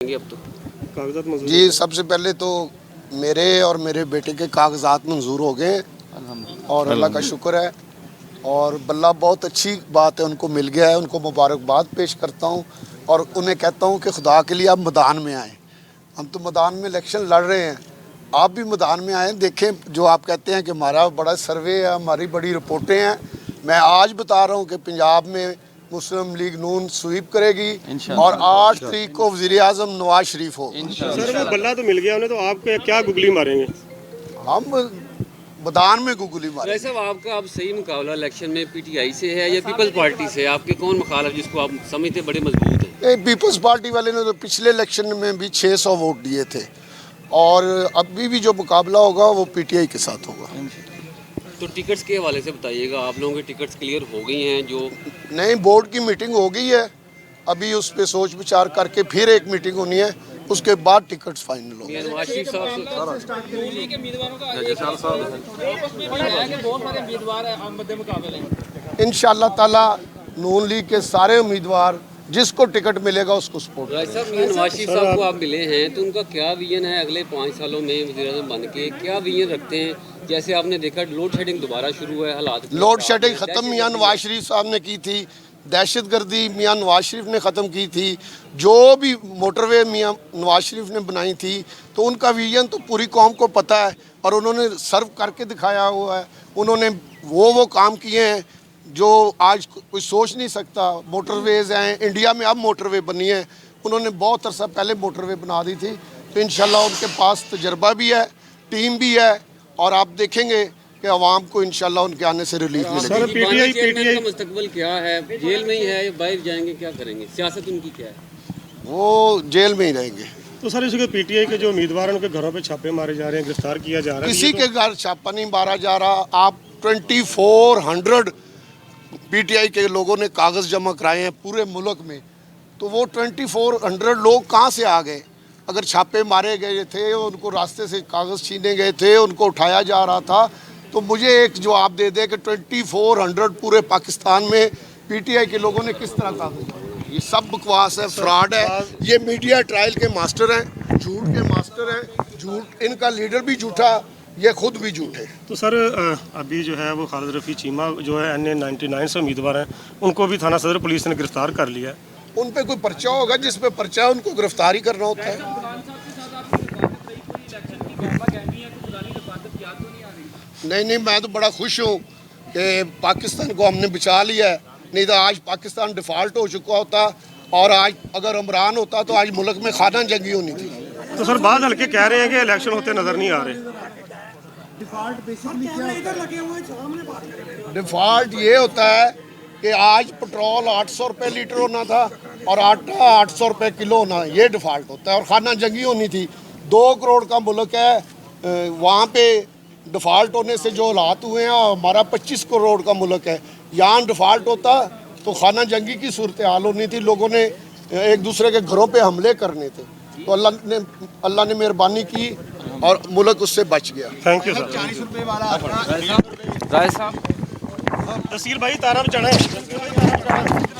अब तो कागजात मंजूर जी, सबसे पहले तो मेरे और मेरे बेटे के कागजात मंजूर हो गए और अल्लाह का शुक्र है। और बल्ला बहुत अच्छी बात है, उनको मिल गया है, उनको मुबारकबाद पेश करता हूँ और उन्हें कहता हूँ कि खुदा के लिए आप मैदान में आएँ। हम तो मैदान में इलेक्शन लड़ रहे हैं, आप भी मैदान में आएँ, देखें जो आप कहते हैं कि हमारा बड़ा सर्वे है, हमारी बड़ी रिपोर्टें हैं। मैं आज बता रहा हूँ कि पंजाब में मुस्लिम लीग नून स्वीप करेगी और 8 तारीख को वज़ीर-ए-आज़म नवाज शरीफ हो। सर वो बल्ला तो मिल गया उन्हें, तो आप क्या गुगली मारेंगे? हम मैदान में गुगली मारे। वैसे आपका अब सही मुकाबला इलेक्शन में पीटीआई से है या पीपल्स पार्टी से? आपके कौन मुखालिफ जिसको आप समझते बड़े मजबूत हैं? पीपल्स पार्टी वाले ने तो पिछले इलेक्शन में भी 600 वोट दिए थे और अभी भी जो मुकाबला होगा वो पीटीआई के साथ होगा। तो टिकट्स के हवाले से बताइएगा, आप लोगों की टिकट्स क्लियर हो गई हैं? जो नहीं, बोर्ड की मीटिंग हो गई है, अभी उस पर सोच विचार करके फिर एक मीटिंग होनी है, उसके बाद टिकट्स फाइनल होंगे। नवाज शरीफ इंशाअल्लाह ताला नून लीग के सारे उम्मीदवार जिसको टिकट मिलेगा उसको सपोर्ट करेंगे। नवाज शरीफ साहब को आप मिले हैं तो उनका क्या विजन है अगले 5 सालों में वज़ीर-ए-आज़म बन के? क्या विजन रखते हैं? जैसे आपने देखा लोड शेडिंग दोबारा शुरू है, हालात लोड शेडिंग ख़त्म मियाँ नवाज शरीफ साहब ने की थी, दहशतगर्दी मियाँ नवाज शरीफ ने ख़त्म की थी, जो भी मोटरवे मियाँ नवाज शरीफ ने बनाई थी, तो उनका विजन तो पूरी कौम को पता है और उन्होंने सर्व करके दिखाया हुआ है। उन्होंने वो काम किए हैं जो आज कोई सोच नहीं सकता। मोटरवेज़ हैं, इंडिया में अब मोटरवे बनी है, उन्होंने बहुत अरसा पहले मोटरवे बना दी थी। तो इंशाल्लाह उनके पास तजर्बा भी है, टीम भी है और आप देखेंगे कि आवाम को इंशाल्लाह उनके आने से रिलीफ मिलेगी। पीटीआई का मुस्तकबिल क्या है? जेल में ही है या बाहर जाएंगे, क्या करेंगे? सियासत उनकी क्या है? वो जेल में ही रहेंगे। तो सर इसके पीटीआई के जो उम्मीदवार हैं उनके घरों पे छापे मारे जा रहे हैं, गिरफ्तार किया जा रहा है। किसी के घर छापा नहीं मारा जा रहा। आप 2400 पीटीआई के लोगों ने कागज़ जमा कराए हैं पूरे मुल्क में, तो वो 2400 लोग कहाँ से आ गए? अगर छापे मारे गए थे, उनको रास्ते से कागज़ छीने गए थे, उनको उठाया जा रहा था, तो मुझे एक जवाब दे दे कि 2400 पूरे पाकिस्तान में पीटीआई के लोगों ने किस तरह कागज़? ये सब बकवास है, फ्रॉड है। ये मीडिया ट्रायल के मास्टर हैं, झूठ के मास्टर हैं, झूठ इनका लीडर भी झूठा, ये खुद भी झूठे। तो सर अभी जो है वो खालिद रफ़ी चीमा जो है NA99 से उम्मीदवार हैं, उनको भी थाना सदर पुलिस ने गिरफ्तार कर लिया है। उन पे कोई पर्चा होगा, जिस पे पर्चा है उनको गिरफ्तार ही करना होता है। नहीं, मैं तो बड़ा खुश हूँ कि पाकिस्तान को हमने बचा लिया है, नहीं तो आज पाकिस्तान डिफ़ॉल्ट हो चुका होता और आज अगर इमरान होता तो आज मुल्क में खाना जंगी होनी थी। तो सर बाद हल्के कह रहे हैं कि इलेक्शन होते नज़र नहीं आ रहे। डिफ़ॉल्ट ये होता है कि आज पेट्रोल 800 रुपये लीटर होना था और आटा 800 रुपये किलो होना, ये डिफ़ॉल्ट होता है। और खाना जंगी होनी थी। 2 करोड़ का मुल्क है, वहाँ पे डिफ़ॉल्ट होने से जो हालात हुए हैं, हमारा 25 करोड़ का मुल्क है, यहाँ डिफ़ॉल्ट होता तो खाना जंगी की सूरत हाल होनी थी, लोगों ने एक दूसरे के घरों पे हमले करने थे। तो अल्लाह ने मेहरबानी की और मुल्क उससे बच गया। Thank you sir. 40 रुपये वाला राय साहब तहसील भाई तारा चढ़ा है।